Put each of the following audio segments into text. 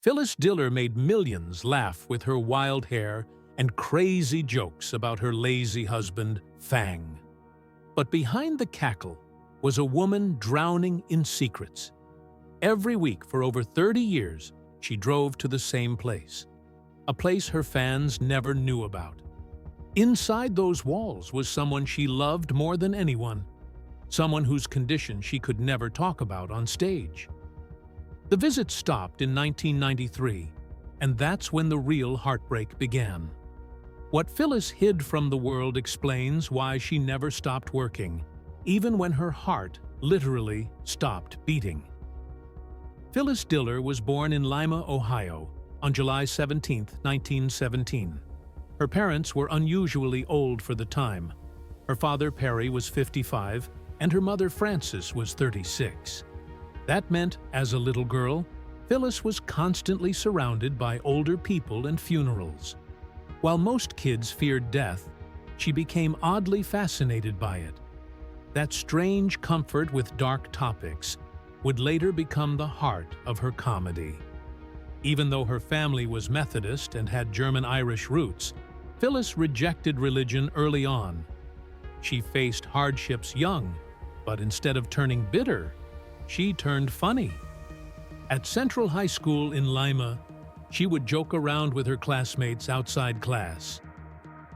Phyllis Diller made millions laugh with her wild hair and crazy jokes about her lazy husband, Fang. But behind the cackle was a woman drowning in secrets. Every week for over 30 years, she drove to the same place, a place her fans never knew about. Inside those walls was someone she loved more than anyone, someone whose condition she could never talk about on stage. The visit stopped in 1993, and that's when the real heartbreak began. What Phyllis hid from the world explains why she never stopped working, even when her heart literally stopped beating. Phyllis Diller was born in Lima, Ohio, on July 17, 1917. Her parents were unusually old for the time. Her father, Perry, was 55, and her mother, Frances, was 36. That meant, as a little girl, Phyllis was constantly surrounded by older people and funerals. While most kids feared death, she became oddly fascinated by it. That strange comfort with dark topics would later become the heart of her comedy. Even though her family was Methodist and had German-Irish roots, Phyllis rejected religion early on. She faced hardships young, but instead of turning bitter, she turned funny. At Central High School in Lima, she would joke around with her classmates outside class.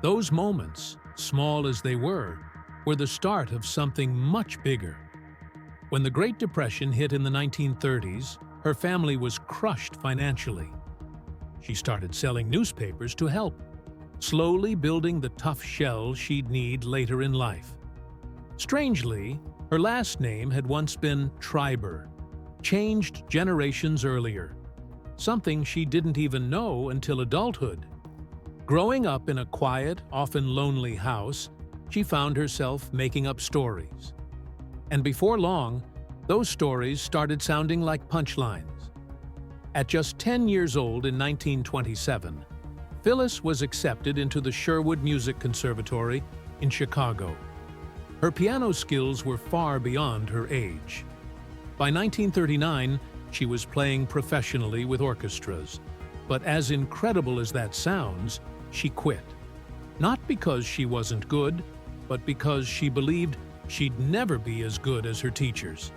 Those moments, small as they were the start of something much bigger. When the Great Depression hit in the 1930s, her family was crushed financially. She started selling newspapers to help, slowly building the tough shell she'd need later in life. Strangely, her last name had once been Triber, changed generations earlier, something she didn't even know until adulthood. Growing up in a quiet, often lonely house, she found herself making up stories. And before long, those stories started sounding like punchlines. At just 10 years old in 1927, Phyllis was accepted into the Sherwood Music Conservatory in Chicago. Her piano skills were far beyond her age. By 1939, she was playing professionally with orchestras. But as incredible as that sounds, she quit. Not because she wasn't good, but because she believed she'd never be as good as her teachers.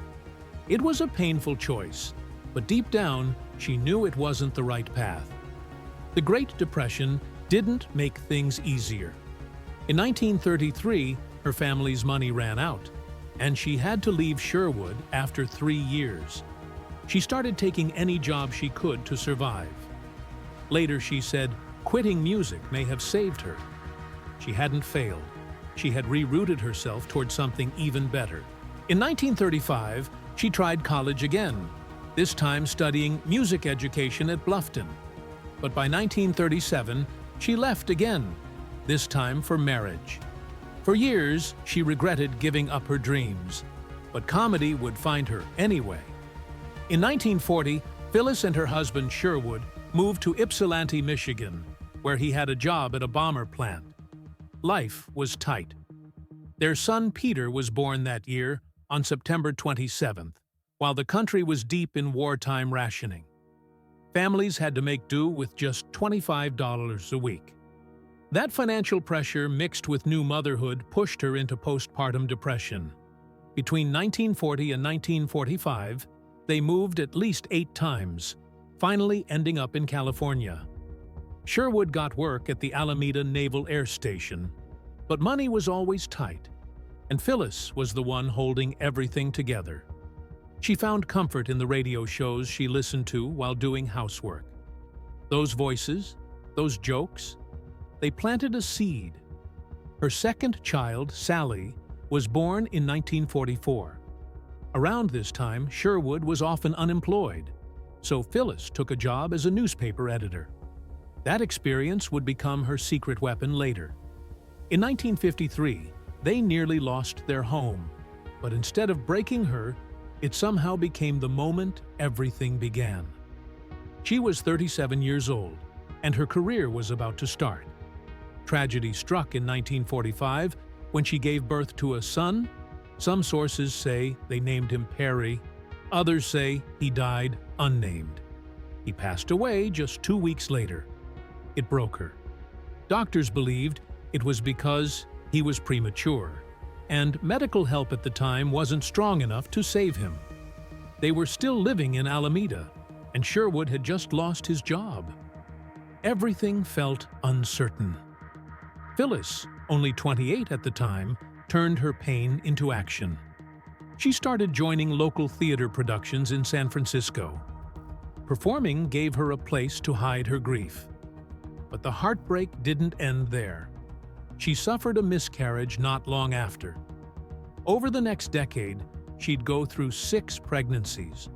It was a painful choice, but deep down, she knew it wasn't the right path. The Great Depression didn't make things easier. In 1933, her family's money ran out, and she had to leave Sherwood after 3 years. She started taking any job she could to survive. Later, she said, quitting music may have saved her. She hadn't failed. She had rerouted herself toward something even better. In 1935, she tried college again, this time studying music education at Bluffton. But by 1937, she left again, this time for marriage. For years, she regretted giving up her dreams, but comedy would find her anyway. In 1940, Phyllis and her husband Sherwood moved to Ypsilanti, Michigan, where he had a job at a bomber plant. Life was tight. Their son Peter was born that year on September 27th, while the country was deep in wartime rationing. Families had to make do with just $25 a week. That financial pressure mixed with new motherhood pushed her into postpartum depression. Between 1940 and 1945, they moved at least 8 times, finally ending up in California. Sherwood got work at the Alameda Naval Air Station, but money was always tight, and Phyllis was the one holding everything together. She found comfort in the radio shows she listened to while doing housework. Those voices, those jokes, they planted a seed. Her second child, Sally, was born in 1944. Around this time, Sherwood was often unemployed, so Phyllis took a job as a newspaper editor. That experience would become her secret weapon later. In 1953, they nearly lost their home, but instead of breaking her, it somehow became the moment everything began. She was 37 years old, and her career was about to start. Tragedy struck in 1945 when she gave birth to a son. Some sources say they named him Perry, others say he died unnamed. He passed away just 2 weeks later. It broke her. Doctors believed it was because he was premature, and medical help at the time wasn't strong enough to save him. They were still living in Alameda, and Sherwood had just lost his job. Everything felt uncertain. Phyllis, only 28 at the time, turned her pain into action. She started joining local theater productions in San Francisco. Performing gave her a place to hide her grief. But the heartbreak didn't end there. She suffered a miscarriage not long after. Over the next decade, she'd go through 6 pregnancies.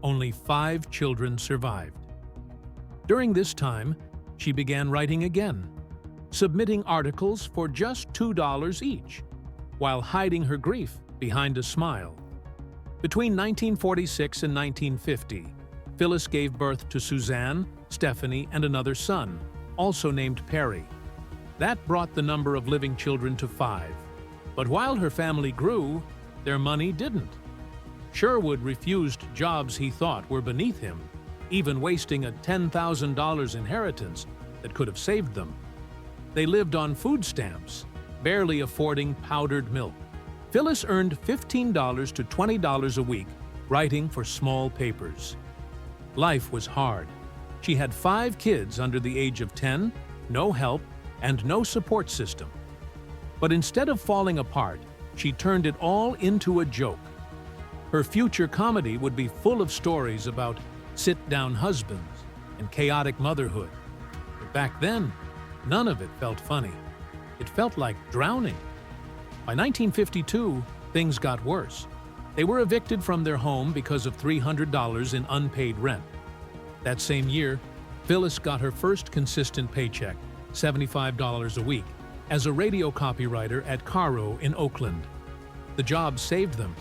Only 5 children survived. During this time, she began writing again, submitting articles for just $2 each, while hiding her grief behind a smile. Between 1946 and 1950, Phyllis gave birth to Suzanne, Stephanie, and another son, also named Perry. That brought the number of living children to 5. But while her family grew, their money didn't. Sherwood refused jobs he thought were beneath him, even wasting a $10,000 inheritance that could have saved them. They lived on food stamps, barely affording powdered milk. Phyllis earned $15 to $20 a week, writing for small papers. Life was hard. She had 5 kids under the age of 10, no help, and no support system. But instead of falling apart, she turned it all into a joke. Her future comedy would be full of stories about sit-down husbands and chaotic motherhood. But back then, none of it felt funny. It felt like drowning. By 1952, things got worse. They were evicted from their home because of $300 in unpaid rent. That same year, Phyllis got her first consistent paycheck, $75 a week, as a radio copywriter at Caro in Oakland. The job saved them.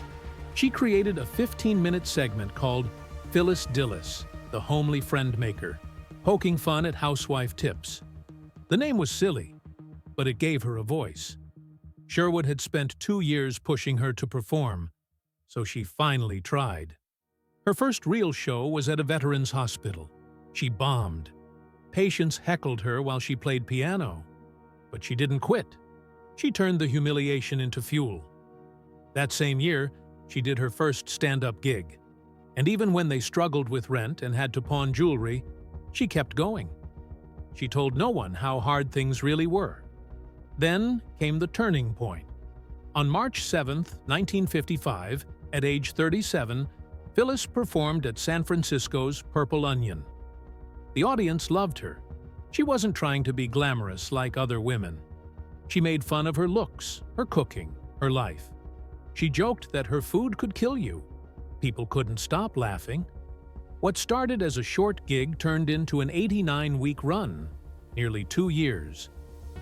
She created a 15-minute segment called Phyllis Diller, the homely friend maker, poking fun at housewife tips. The name was silly, but it gave her a voice. Sherwood had spent 2 years pushing her to perform, so she finally tried. Her first real show was at a veterans hospital. She bombed. Patients heckled her while she played piano. But she didn't quit. She turned the humiliation into fuel. That same year, she did her first stand-up gig. And even when they struggled with rent and had to pawn jewelry, she kept going. She told no one how hard things really were. Then came the turning point. On March 7, 1955, at age 37, Phyllis performed at San Francisco's Purple Onion. The audience loved her. She wasn't trying to be glamorous like other women. She made fun of her looks, her cooking, her life. She joked that her food could kill you. People couldn't stop laughing. What started as a short gig turned into an 89-week run, nearly 2 years.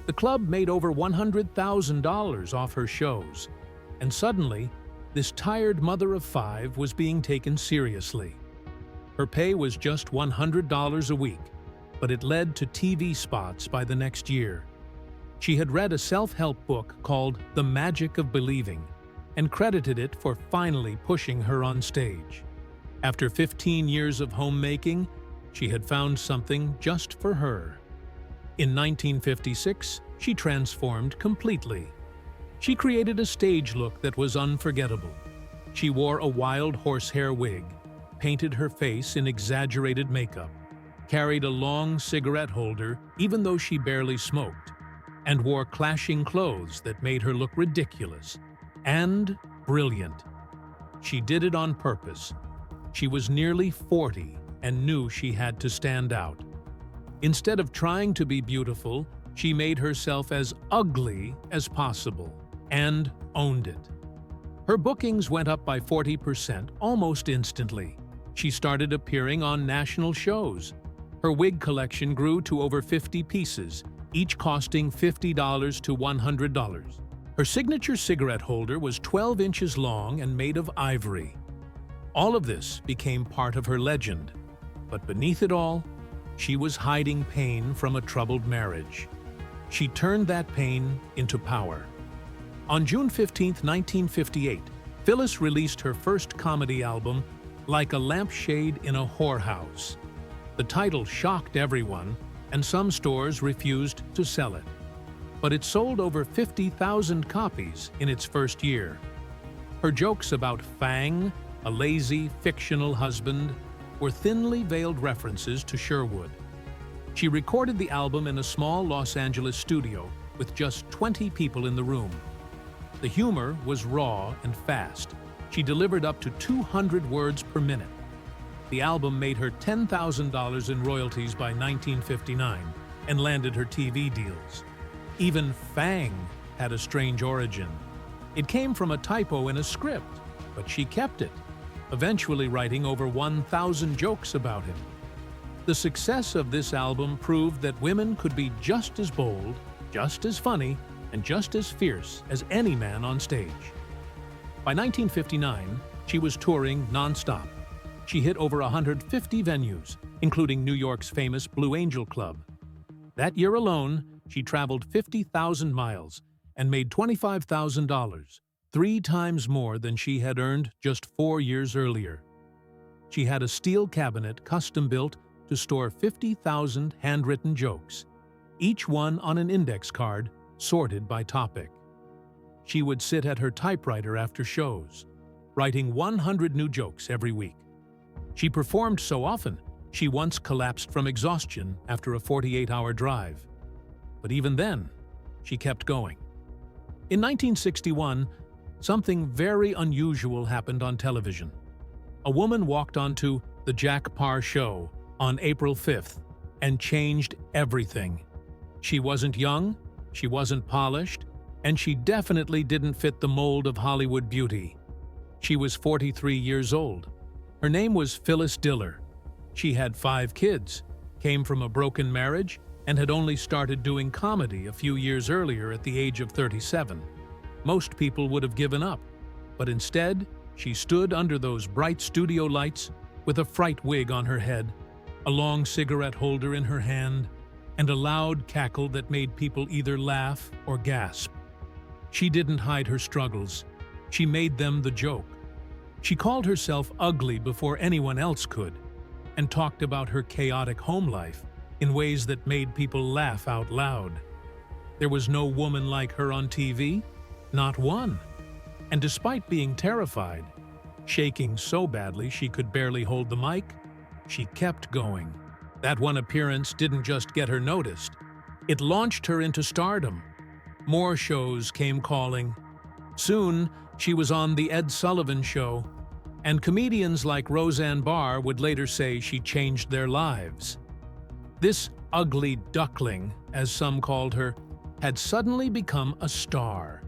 The club made over $100,000 off her shows, and suddenly, this tired mother of 5 was being taken seriously. Her pay was just $100 a week, but it led to TV spots by the next year. She had read a self-help book called The Magic of Believing and credited it for finally pushing her on stage. After 15 years of homemaking, she had found something just for her. In 1956, she transformed completely. She created a stage look that was unforgettable. She wore a wild horsehair wig, painted her face in exaggerated makeup, carried a long cigarette holder even though she barely smoked, and wore clashing clothes that made her look ridiculous and brilliant. She did it on purpose. She was nearly 40 and knew she had to stand out. Instead of trying to be beautiful, she made herself as ugly as possible and owned it. Her bookings went up by 40% almost instantly. She started appearing on national shows. Her wig collection grew to over 50 pieces, each costing $50 to $100. Her signature cigarette holder was 12 inches long and made of ivory. All of this became part of her legend. But beneath it all, she was hiding pain from a troubled marriage. She turned that pain into power. On June 15, 1958, Phyllis released her first comedy album, Like a Lampshade in a Whorehouse. The title shocked everyone, and some stores refused to sell it. But it sold over 50,000 copies in its first year. Her jokes about Fang, a lazy, fictional husband, were thinly veiled references to Sherwood. She recorded the album in a small Los Angeles studio with just 20 people in the room. The humor was raw and fast. She delivered up to 200 words per minute. The album made her $10,000 in royalties by 1959 and landed her TV deals. Even Fang had a strange origin. It came from a typo in a script, but she kept it, eventually writing over 1,000 jokes about him. The success of this album proved that women could be just as bold, just as funny, and just as fierce as any man on stage. By 1959, she was touring nonstop. She hit over 150 venues, including New York's famous Blue Angel Club. That year alone, she traveled 50,000 miles and made $25,000, 3 times more than she had earned just 4 years earlier. She had a steel cabinet custom-built to store 50,000 handwritten jokes, each one on an index card sorted by topic. She would sit at her typewriter after shows, writing 100 new jokes every week. She performed so often, she once collapsed from exhaustion after a 48-hour drive. But even then, she kept going. In 1961, something very unusual happened on television. A woman walked onto The Jack Paar Show on April 5th and changed everything. She wasn't young, she wasn't polished, and she definitely didn't fit the mold of Hollywood beauty. She was 43 years old. Her name was Phyllis Diller. She had 5 kids, came from a broken marriage, and had only started doing comedy a few years earlier at the age of 37. Most people would have given up, but instead, she stood under those bright studio lights with a fright wig on her head, a long cigarette holder in her hand, and a loud cackle that made people either laugh or gasp. She didn't hide her struggles. She made them the joke. She called herself ugly before anyone else could, and talked about her chaotic home life in ways that made people laugh out loud. There was no woman like her on TV, not one. And despite being terrified, shaking so badly she could barely hold the mic, she kept going. That one appearance didn't just get her noticed. It launched her into stardom. More shows came calling. Soon, she was on The Ed Sullivan Show, and comedians like Roseanne Barr would later say she changed their lives. This ugly duckling, as some called her, had suddenly become a star.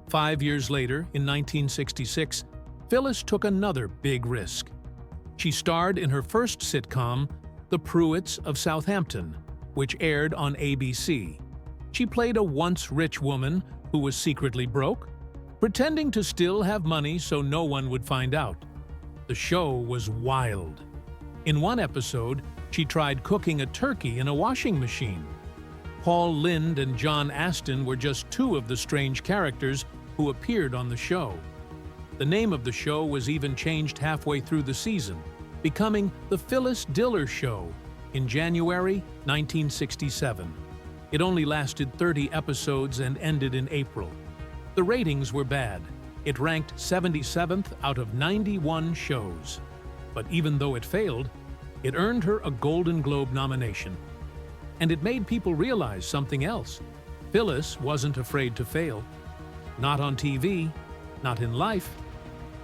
5 years later, in 1966, Phyllis took another big risk. She starred in her first sitcom, The Pruitts of Southampton, which aired on ABC. She played a once rich woman who was secretly broke, pretending to still have money so no one would find out. The show was wild. In one episode, she tried cooking a turkey in a washing machine. Paul Lynde and John Astin were just 2 of the strange characters who appeared on the show. The name of the show was even changed halfway through the season, becoming The Phyllis Diller Show in January 1967. It only lasted 30 episodes and ended in April. The ratings were bad. It ranked 77th out of 91 shows. But even though it failed, it earned her a Golden Globe nomination. And it made people realize something else. Phyllis wasn't afraid to fail. Not on TV, not in life.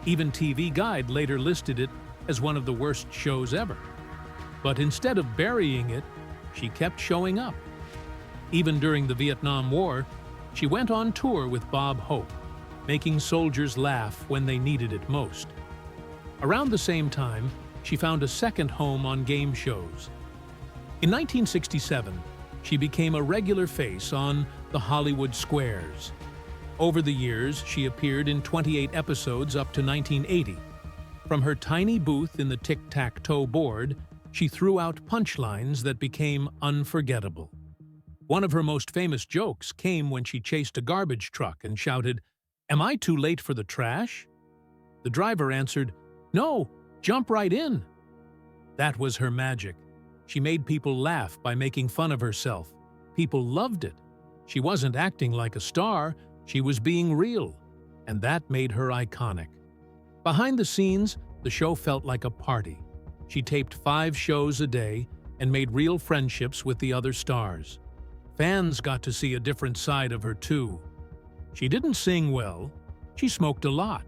Even TV Guide later listed it as one of the worst shows ever. But instead of burying it, she kept showing up. Even during the Vietnam War, she went on tour with Bob Hope, making soldiers laugh when they needed it most. Around the same time, she found a second home on game shows. In 1967, she became a regular face on the Hollywood Squares. Over the years, she appeared in 28 episodes up to 1980. From her tiny booth in the tic-tac-toe board, she threw out punchlines that became unforgettable. One of her most famous jokes came when she chased a garbage truck and shouted, "Am I too late for the trash?" The driver answered, "No, jump right in." That was her magic. She made people laugh by making fun of herself. People loved it. She wasn't acting like a star, she was being real, and that made her iconic. Behind the scenes, the show felt like a party. She taped 5 shows a day and made real friendships with the other stars. Fans got to see a different side of her too. She didn't sing well. She smoked a lot.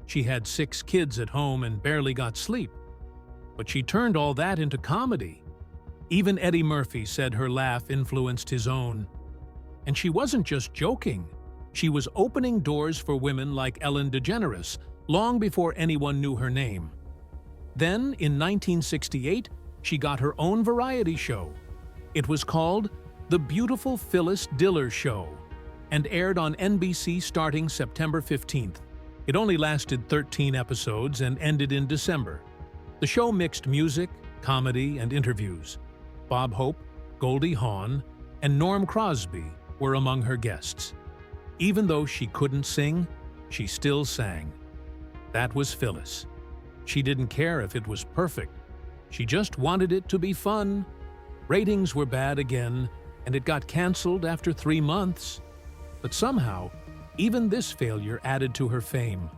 She had 6 kids at home and barely got sleep. But she turned all that into comedy. Even Eddie Murphy said her laugh influenced his own. And she wasn't just joking. She was opening doors for women like Ellen DeGeneres long before anyone knew her name. Then, in 1968, she got her own variety show. It was called The Beautiful Phyllis Diller Show and aired on NBC starting September 15th. It only lasted 13 episodes and ended in December. The show mixed music, comedy, and interviews. Bob Hope, Goldie Hawn, and Norm Crosby were among her guests. Even though she couldn't sing, she still sang. That was Phyllis. She didn't care if it was perfect. She just wanted it to be fun. Ratings were bad again, and it got canceled after 3 months. But somehow, even this failure added to her fame.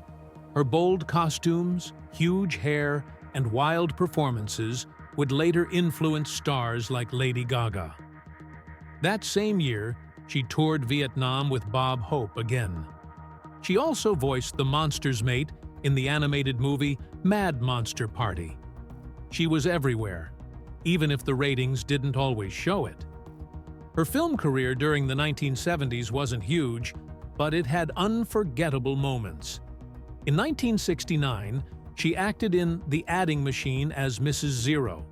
Her bold costumes, huge hair, and wild performances would later influence stars like Lady Gaga. That same year, she toured Vietnam with Bob Hope again. She also voiced the monster's mate in the animated movie Mad Monster Party. She was everywhere, even if the ratings didn't always show it. Her film career during the 1970s wasn't huge, but it had unforgettable moments. In 1969, she acted in The Adding Machine as Mrs. Zero.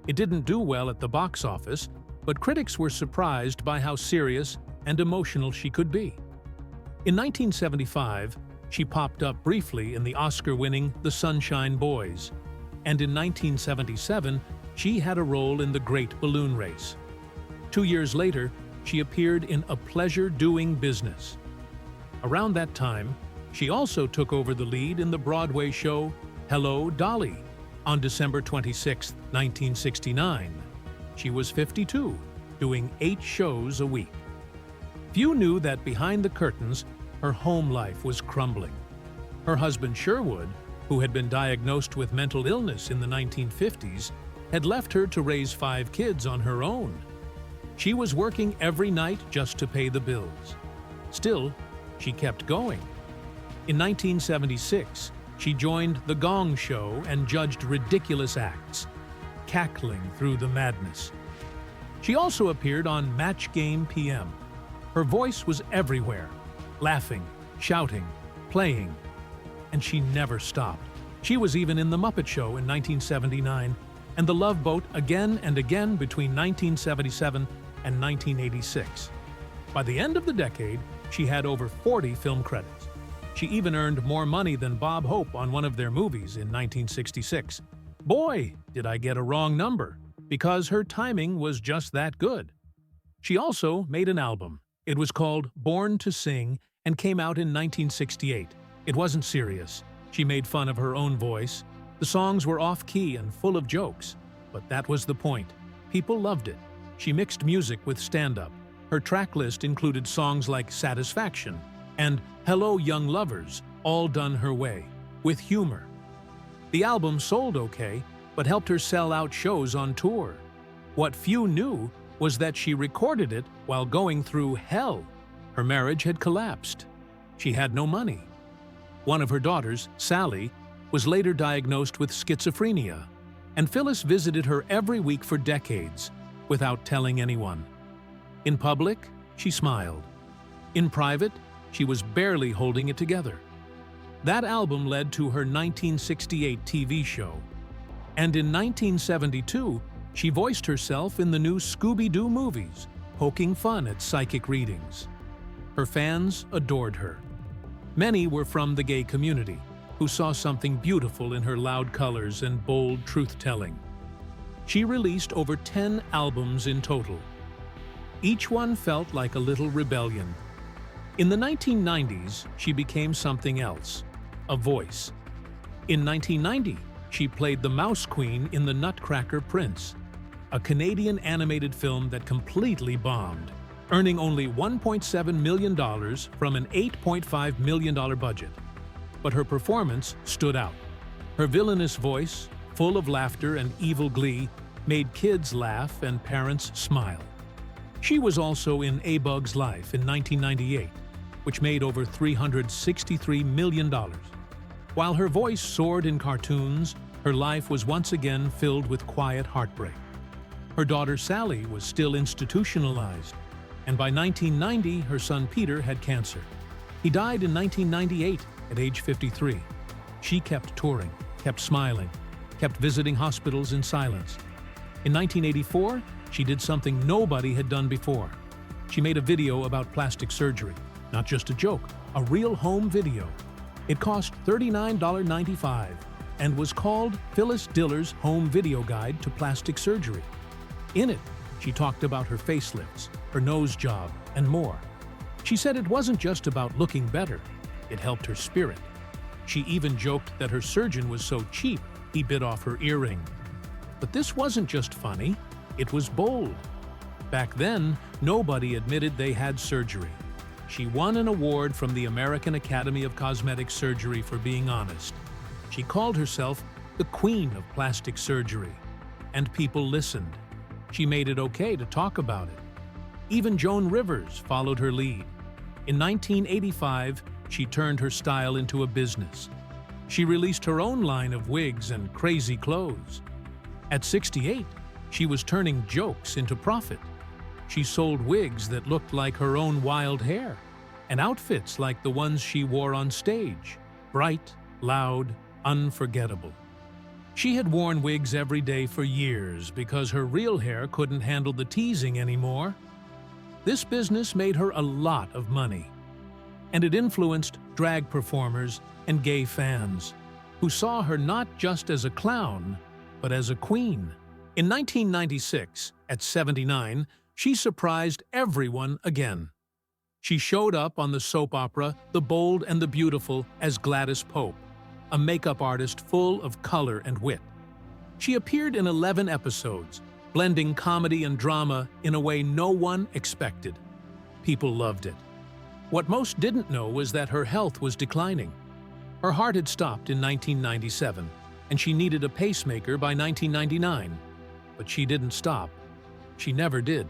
It didn't do well at the box office, but critics were surprised by how serious and emotional she could be. In 1975, she popped up briefly in the Oscar-winning The Sunshine Boys, and in 1977, she had a role in The Great Balloon Race. 2 years later, she appeared in A Pleasure Doing Business. Around that time, she also took over the lead in the Broadway show Hello, Dolly, on December 26, 1969. She was 52, doing 8 shows a week. Few knew that behind the curtains, her home life was crumbling. Her husband Sherwood, who had been diagnosed with mental illness in the 1950s, had left her to raise 5 kids on her own. She was working every night just to pay the bills. Still, she kept going. In 1976, she joined The Gong Show and judged ridiculous acts, cackling through the madness. She also appeared on Match Game PM. Her voice was everywhere, laughing, shouting, playing, and she never stopped. She was even in The Muppet Show in 1979 and The Love Boat again and again between 1977 and 1986. By the end of the decade, she had over 40 film credits. She even earned more money than Bob Hope on one of their movies in 1966. Boy, did I get a wrong number, because her timing was just that good. She also made an album. It was called Born to Sing and came out in 1968. It wasn't serious. She made fun of her own voice. The songs were off-key and full of jokes, but that was the point. People loved it. She mixed music with stand-up. Her track list included songs like Satisfaction and Hello, Young Lovers, all done her way, with humor. The album sold okay, but helped her sell out shows on tour. What few knew was that she recorded it while going through hell. Her marriage had collapsed. She had no money. One of her daughters, Sally, was later diagnosed with schizophrenia, and Phyllis visited her every week for decades, without telling anyone. In public, she smiled. In private, she was barely holding it together. That album led to her 1968 TV show. And in 1972, she voiced herself in the new Scooby-Doo movies, poking fun at psychic readings. Her fans adored her. Many were from the gay community, who saw something beautiful in her loud colors and bold truth-telling. She released over 10 albums in total. Each one felt like a little rebellion. In the 1990s, she became something else, a voice. In 1990, she played the Mouse Queen in The Nutcracker Prince, a Canadian animated film that completely bombed, earning only $1.7 million from an $8.5 million budget. But her performance stood out. Her villainous voice, full of laughter and evil glee, made kids laugh and parents smile. She was also in A Bug's Life in 1998, which made over $363 million. While her voice soared in cartoons, her life was once again filled with quiet heartbreak. Her daughter Sally was still institutionalized, and by 1990 her son Peter had cancer. He died in 1998 at age 53. She kept touring, kept smiling, kept visiting hospitals in silence. In 1984, she did something nobody had done before. She made a video about plastic surgery. Not just a joke, a real home video. It cost $39.95 and was called Phyllis Diller's Home Video Guide to Plastic Surgery. In it, she talked about her facelifts, her nose job, and more. She said it wasn't just about looking better, it helped her spirit. She even joked that her surgeon was so cheap, he bit off her earring. But this wasn't just funny, it was bold. Back then, nobody admitted they had surgery. She won an award from the American Academy of Cosmetic Surgery for being honest. She called herself the Queen of Plastic Surgery, and people listened. She made it okay to talk about it. Even Joan Rivers followed her lead. In 1985, she turned her style into a business. She released her own line of wigs and crazy clothes. At 68, she was turning jokes into profit. She sold wigs that looked like her own wild hair, and outfits like the ones she wore on stage, bright, loud, unforgettable. She had worn wigs every day for years because her real hair couldn't handle the teasing anymore. This business made her a lot of money, and it influenced drag performers and gay fans, who saw her not just as a clown, but as a queen. In 1996, at 79, she surprised everyone again. She showed up on the soap opera The Bold and the Beautiful as Gladys Pope, a makeup artist full of color and wit. She appeared in 11 episodes, blending comedy and drama in a way no one expected. People loved it. What most didn't know was that her health was declining. Her heart had stopped in 1997, and she needed a pacemaker by 1999. But she didn't stop. She never did.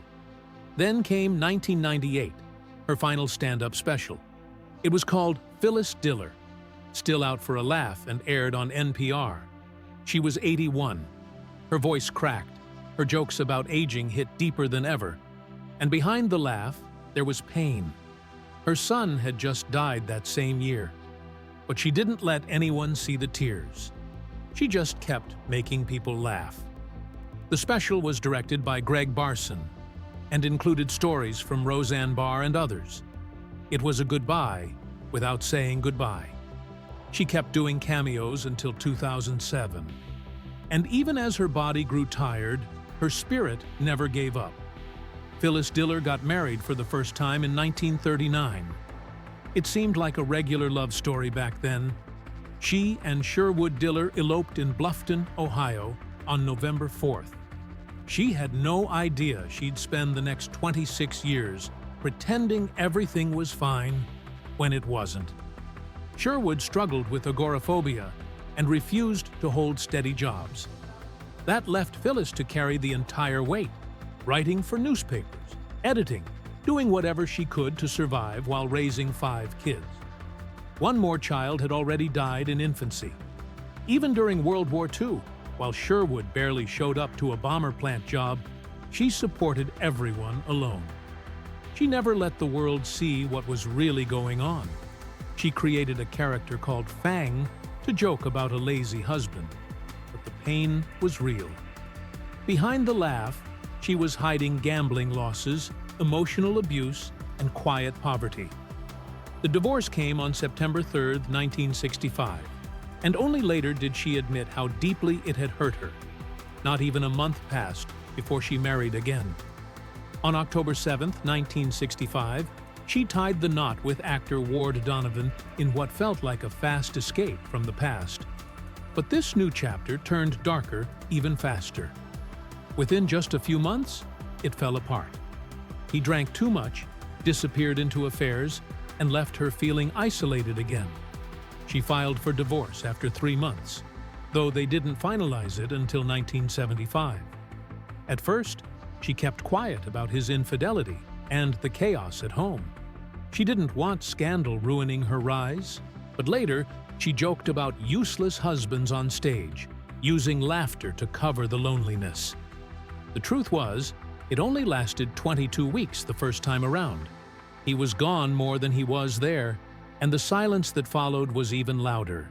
Then came 1998, her final stand-up special. It was called Phyllis Diller, still out for a laugh and aired on NPR. She was 81. Her voice cracked. Her jokes about aging hit deeper than ever. And behind the laugh, there was pain. Her son had just died that same year. But she didn't let anyone see the tears. She just kept making people laugh. The special was directed by Greg Barson and included stories from Roseanne Barr and others. It was a goodbye without saying goodbye. She kept doing cameos until 2007. And even as her body grew tired, her spirit never gave up. Phyllis Diller got married for the first time in 1939. It seemed like a regular love story back then. She and Sherwood Diller eloped in Bluffton, Ohio, on November 4th. She had no idea she'd spend the next 26 years pretending everything was fine when it wasn't. Sherwood struggled with agoraphobia and refused to hold steady jobs. That left Phyllis to carry the entire weight, writing for newspapers, editing, doing whatever she could to survive while raising 5 kids. One more child had already died in infancy. Even during World War II, while Sherwood barely showed up to a bomber plant job, she supported everyone alone. She never let the world see what was really going on. She created a character called Fang to joke about a lazy husband, but the pain was real. Behind the laugh, she was hiding gambling losses, emotional abuse, and quiet poverty. The divorce came on September 3, 1965. And only later did she admit how deeply it had hurt her. Not even a month passed before she married again. On October 7, 1965, she tied the knot with actor Ward Donovan in what felt like a fast escape from the past. But this new chapter turned darker even faster. Within just a few months, it fell apart. He drank too much, disappeared into affairs, and left her feeling isolated again. She filed for divorce after 3 months, though they didn't finalize it until 1975. At first, she kept quiet about his infidelity and the chaos at home. She didn't want scandal ruining her rise, but later she joked about useless husbands on stage, using laughter to cover the loneliness. The truth was, it only lasted 22 weeks the first time around. He was gone more than he was there, and the silence that followed was even louder.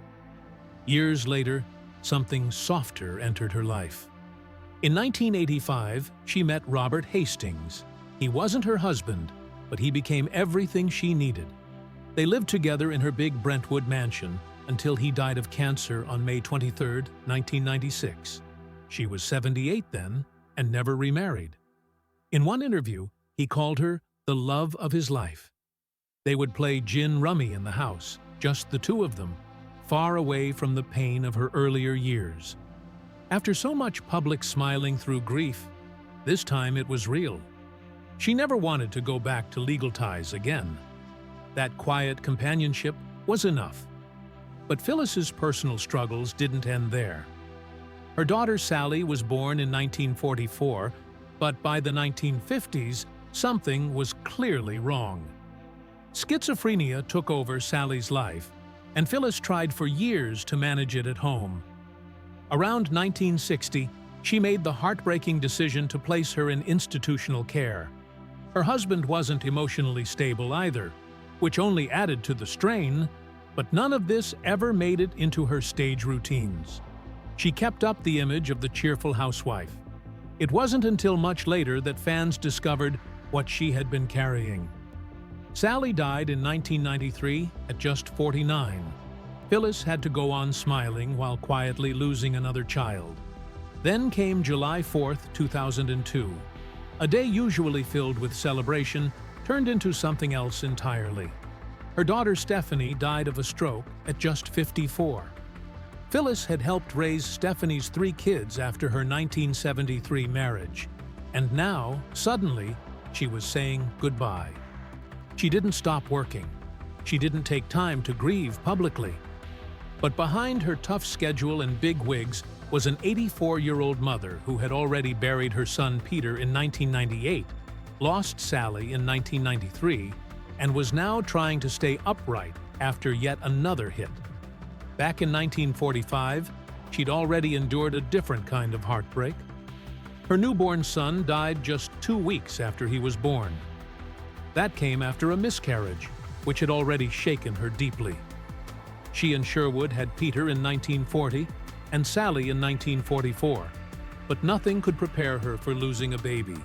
Years later, something softer entered her life. In 1985, she met Robert Hastings. He wasn't her husband, but he became everything she needed. They lived together in her big Brentwood mansion until he died of cancer on May 23, 1996. She was 78 then and never remarried. In one interview, he called her the love of his life. They would play gin rummy in the house, just the two of them, far away from the pain of her earlier years. After so much public smiling through grief, this time it was real. She never wanted to go back to legal ties again. That quiet companionship was enough. But Phyllis's personal struggles didn't end there. Her daughter Sally was born in 1944, but by the 1950s, something was clearly wrong. Schizophrenia took over Sally's life, and Phyllis tried for years to manage it at home. Around 1960, she made the heartbreaking decision to place her in institutional care. Her husband wasn't emotionally stable either, which only added to the strain, but none of this ever made it into her stage routines. She kept up the image of the cheerful housewife. It wasn't until much later that fans discovered what she had been carrying. Sally died in 1993 at just 49. Phyllis had to go on smiling while quietly losing another child. Then came July 4, 2002. A day usually filled with celebration turned into something else entirely. Her daughter Stephanie died of a stroke at just 54. Phyllis had helped raise Stephanie's 3 kids after her 1973 marriage, and now, suddenly, she was saying goodbye. She didn't stop working. She didn't take time to grieve publicly. But behind her tough schedule and big wigs was an 84-year-old mother who had already buried her son Peter in 1998, lost Sally in 1993, and was now trying to stay upright after yet another hit. Back in 1945, she'd already endured a different kind of heartbreak. Her newborn son died just 2 weeks after he was born. That came after a miscarriage, which had already shaken her deeply. She and Sherwood had Peter in 1940 and Sally in 1944, but nothing could prepare her for losing a baby.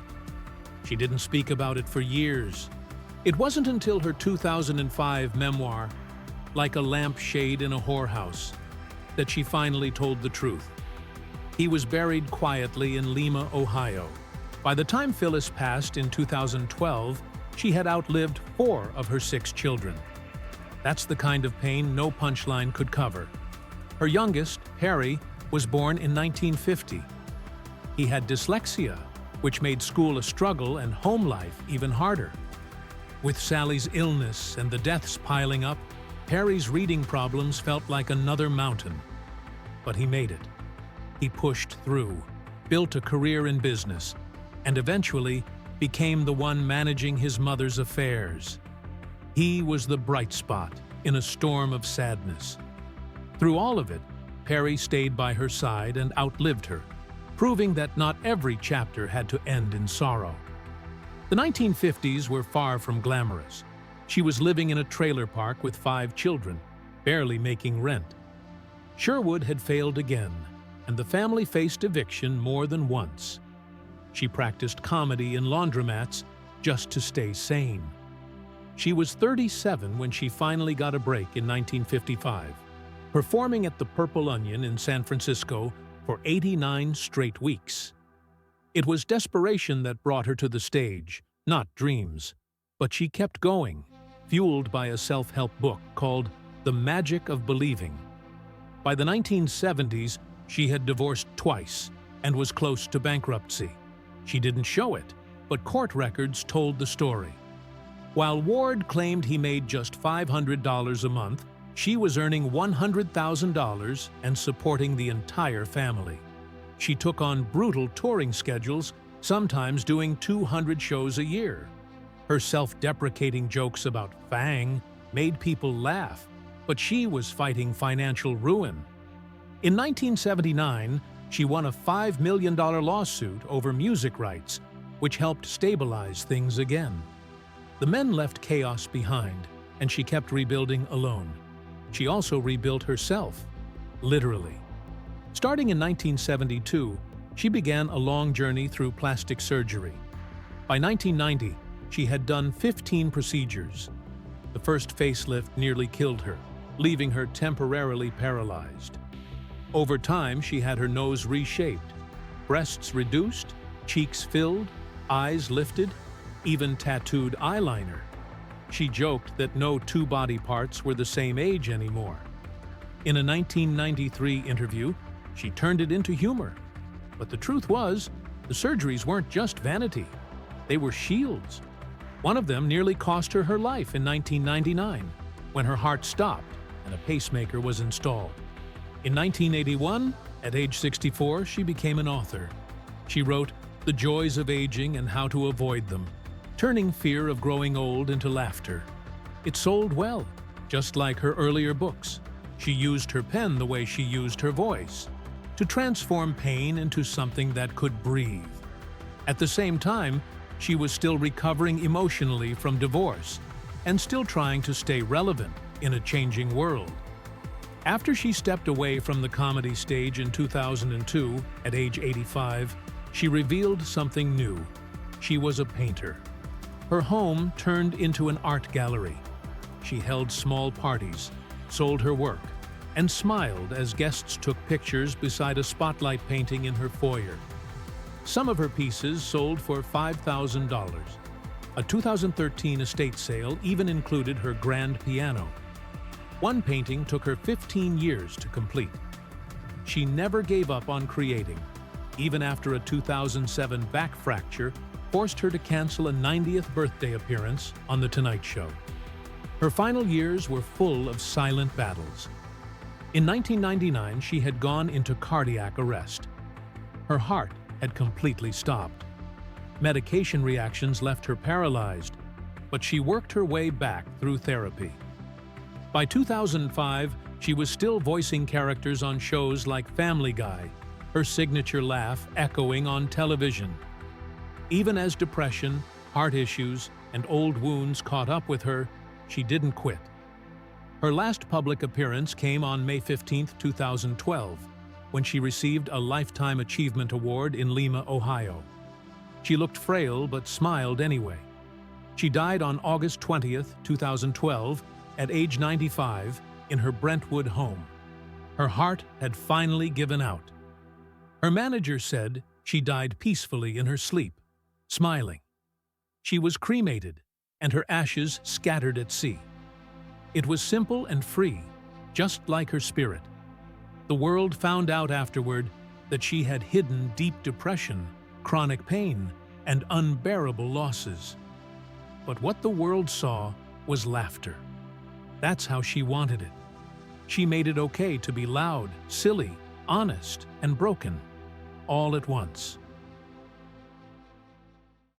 She didn't speak about it for years. It wasn't until her 2005 memoir, Like a Lampshade in a Whorehouse, that she finally told the truth. He was buried quietly in Lima, Ohio. By the time Phyllis passed in 2012, she had outlived 4 of her 6 children. That's the kind of pain no punchline could cover. Her youngest, Harry, was born in 1950. He had dyslexia, which made school a struggle and home life even harder. With Sally's illness and the deaths piling up, Harry's reading problems felt like another mountain. But he made it. He pushed through, built a career in business, and eventually became the one managing his mother's affairs. He was the bright spot in a storm of sadness. Through all of it, Harry stayed by her side and outlived her, proving that not every chapter had to end in sorrow. The 1950s were far from glamorous. She was living in a trailer park with 5 children, barely making rent. Sherwood had failed again, and the family faced eviction more than once. She practiced comedy in laundromats just to stay sane. She was 37 when she finally got a break in 1955, performing at the Purple Onion in San Francisco for 89 straight weeks. It was desperation that brought her to the stage, not dreams. But she kept going, fueled by a self-help book called The Magic of Believing. By the 1970s, she had divorced twice, and was close to bankruptcy. She didn't show it, but court records told the story. While Ward claimed he made just $500 a month, she was earning $100,000 and supporting the entire family. She took on brutal touring schedules, sometimes doing 200 shows a year. Her self-deprecating jokes about Fang made people laugh, but she was fighting financial ruin. In 1979, she won a $5 million lawsuit over music rights, which helped stabilize things again. The men left chaos behind, and she kept rebuilding alone. She also rebuilt herself, literally. Starting in 1972, she began a long journey through plastic surgery. By 1990, she had done 15 procedures. The first facelift nearly killed her, leaving her temporarily paralyzed. Over time, she had her nose reshaped, breasts reduced, cheeks filled, eyes lifted, even tattooed eyeliner. She joked that no two body parts were the same age anymore. In a 1993 interview, she turned it into humor. But the truth was, the surgeries weren't just vanity. They were shields. One of them nearly cost her life in 1999, when her heart stopped and a pacemaker was installed. In 1981, at age 64, she became an author. She wrote The Joys of Aging and How to Avoid Them, turning fear of growing old into laughter. It sold well, just like her earlier books. She used her pen the way she used her voice, to transform pain into something that could breathe. At the same time, she was still recovering emotionally from divorce and still trying to stay relevant in a changing world. After she stepped away from the comedy stage in 2002, at age 85, she revealed something new. She was a painter. Her home turned into an art gallery. She held small parties, sold her work, and smiled as guests took pictures beside a spotlight painting in her foyer. Some of her pieces sold for $5,000. A 2013 estate sale even included her grand piano. One painting took her 15 years to complete. She never gave up on creating, even after a 2007 back fracture forced her to cancel a 90th birthday appearance on The Tonight Show. Her final years were full of silent battles. In 1999, she had gone into cardiac arrest. Her heart had completely stopped. Medication reactions left her paralyzed, but she worked her way back through therapy. By 2005, she was still voicing characters on shows like Family Guy, her signature laugh echoing on television. Even as depression, heart issues, and old wounds caught up with her, she didn't quit. Her last public appearance came on May 15, 2012, when she received a Lifetime Achievement Award in Lima, Ohio. She looked frail but smiled anyway. She died on August 20, 2012, at age 95, in her Brentwood home. Her heart had finally given out. Her manager said she died peacefully in her sleep, smiling. She was cremated, and her ashes scattered at sea. It was simple and free, just like her spirit. The world found out afterward that she had hidden deep depression, chronic pain, and unbearable losses. But what the world saw was laughter. That's how she wanted it. She made it okay to be loud, silly, honest, and broken, all at once.